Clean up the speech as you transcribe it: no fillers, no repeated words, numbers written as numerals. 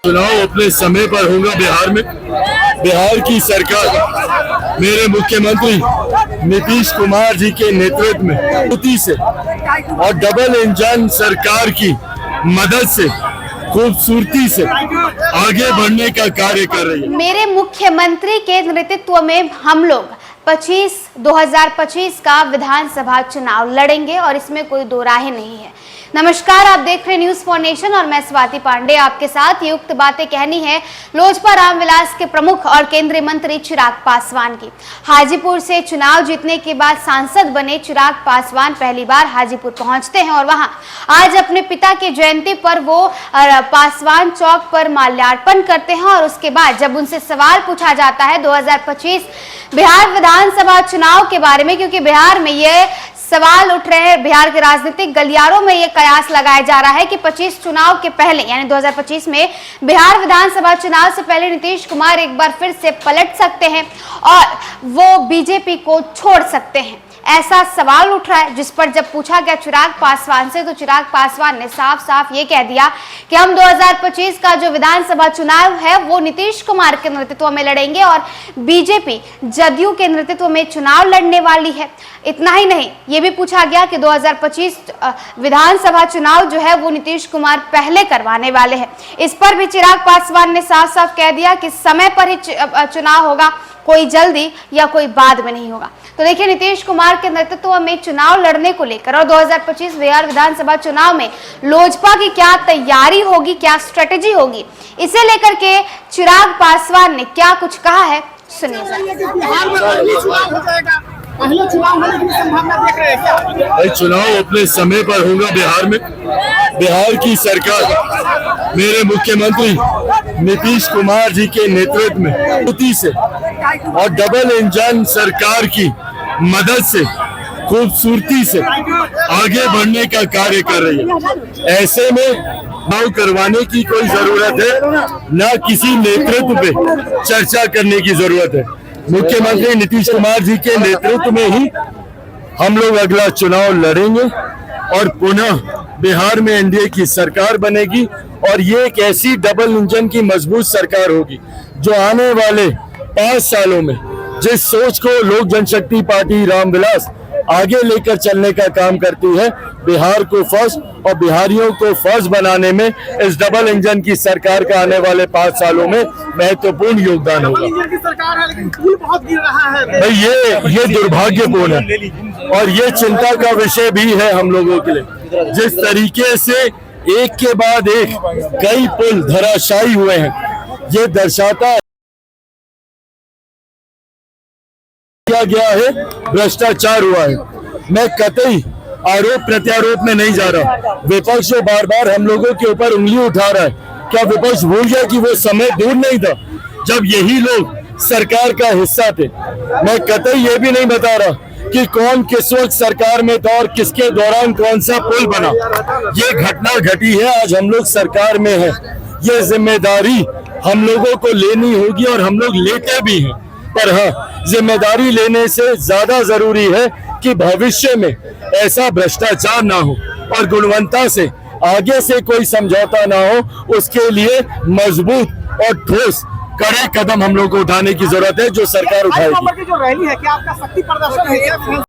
चुनाव अपने समय पर होगा बिहार में। बिहार की सरकार मेरे मुख्यमंत्री नीतीश कुमार जी के नेतृत्व में मजबूती से और डबल इंजन सरकार की मदद से खूबसूरती से आगे बढ़ने का कार्य कर रही है। मेरे मुख्यमंत्री के नेतृत्व में हम लोग 2025 का विधानसभा चुनाव लड़ेंगे और इसमें कोई दो राहें नहीं है। नमस्कार, आप देख रहे न्यूज फॉर नेशन और मैं स्वाति पांडे आपके साथ युक्त बातें कहनी है लोजपा रामविलास के प्रमुख और केंद्रीय मंत्री चिराग पासवान की। हाजीपुर से चुनाव जीतने के बाद सांसद बने चिराग पासवान पहली बार हाजीपुर पहुंचते हैं और वहां आज अपने पिता की जयंती पर वो पासवान चौक पर माल्यार्पण करते हैं और उसके बाद जब उनसे सवाल पूछा जाता है 2025 बिहार विधानसभा चुनाव के बारे में, क्योंकि बिहार में ये सवाल उठ रहे हैं, बिहार के राजनीतिक गलियारों में ये कयास लगाया जा रहा है कि 25 चुनाव के पहले यानी 2025 में बिहार विधानसभा चुनाव से पहले नीतीश कुमार एक बार फिर से पलट सकते हैं और वो बीजेपी को छोड़ सकते हैं। ऐसा सवाल उठ रहा है, जिस पर जब पूछा गया चिराग पासवान से तो चिराग पासवान ने साफ साफ ये कह दिया कि हम 2025 का जो विधानसभा चुनाव है वो नीतीश कुमार के नेतृत्व में लड़ेंगे और बीजेपी जदयू के नेतृत्व में चुनाव लड़ने वाली है। इतना ही नहीं, ये भी पूछा गया कि 2025 विधानसभा चुनाव जो है वो नीतीश कुमार पहले करवाने वाले हैं। इस पर भी चिराग पासवान ने साफ साफ कह दिया कि समय पर ही चुनाव होगा, कोई जल्दी या कोई बाद में नहीं होगा। तो देखिए, नीतीश कुमार के नेतृत्व में चुनाव लड़ने को लेकर और 2025 बिहार विधानसभा चुनाव में लोजपा की क्या तैयारी होगी, क्या स्ट्रेटेजी होगी, इसे लेकर के चिराग पासवान ने क्या कुछ कहा है, सुनिए। पहले चुनाव होने की संभावना देख रहे हैं क्या? भाई, चुनाव अपने समय पर होगा बिहार में। बिहार की सरकार मेरे मुख्यमंत्री नीतीश कुमार जी के नेतृत्व में मजबूती से और डबल इंजन सरकार की मदद से खूबसूरती से आगे बढ़ने का कार्य कर रही है। ऐसे में चुनाव करवाने की कोई जरूरत है ना, किसी नेतृत्व पे चर्चा करने की जरूरत है। मुख्यमंत्री नीतीश कुमार जी के नेतृत्व में ही हम लोग अगला चुनाव लड़ेंगे और पुनः बिहार में एनडीए की सरकार बनेगी और ये एक ऐसी डबल इंजन की मजबूत सरकार होगी जो आने वाले 5 सालों में जिस सोच को लोक जनशक्ति पार्टी रामविलास आगे लेकर चलने का काम करती है, बिहार को फर्स्ट और बिहारियों को फर्स्ट बनाने में इस डबल इंजन की सरकार का आने वाले 5 सालों में महत्वपूर्ण योगदान होगा। इंजन की सरकार है लेकिन पुल बहुत गिर रहा है भाई, ये दुर्भाग्यपूर्ण है और ये चिंता का विषय भी है हम लोगों के लिए। जिस तरीके से एक के बाद एक कई पुल धराशायी हुए हैं, ये दर्शाता है किया गया है, भ्रष्टाचार हुआ है। मैं कतई आरोप प्रत्यारोप में नहीं जा रहा। विपक्ष जो बार बार हम लोगों के ऊपर उंगली उठा रहा है, क्या विपक्ष भूल गया कि वो समय दूर नहीं था जब यही लोग सरकार का हिस्सा थे? मैं कतई ये भी नहीं बता रहा कि कौन किस वक्त सरकार में था और किसके दौरान कौन सा पुल बना। ये घटना घटी है, आज हम लोग सरकार में हैं। ये जिम्मेदारी हम लोगों को लेनी होगी और हम लोग लेते भी हैं। पर हाँ, जिम्मेदारी लेने से ज्यादा जरूरी है कि भविष्य में ऐसा भ्रष्टाचार ना हो और गुणवत्ता से आगे से कोई समझौता ना हो। उसके लिए मजबूत और ठोस कड़े कदम हम लोग को उठाने की जरूरत है, जो सरकार उठाएगी। जो रैली है क्या आपका शक्ति प्रदर्शन है?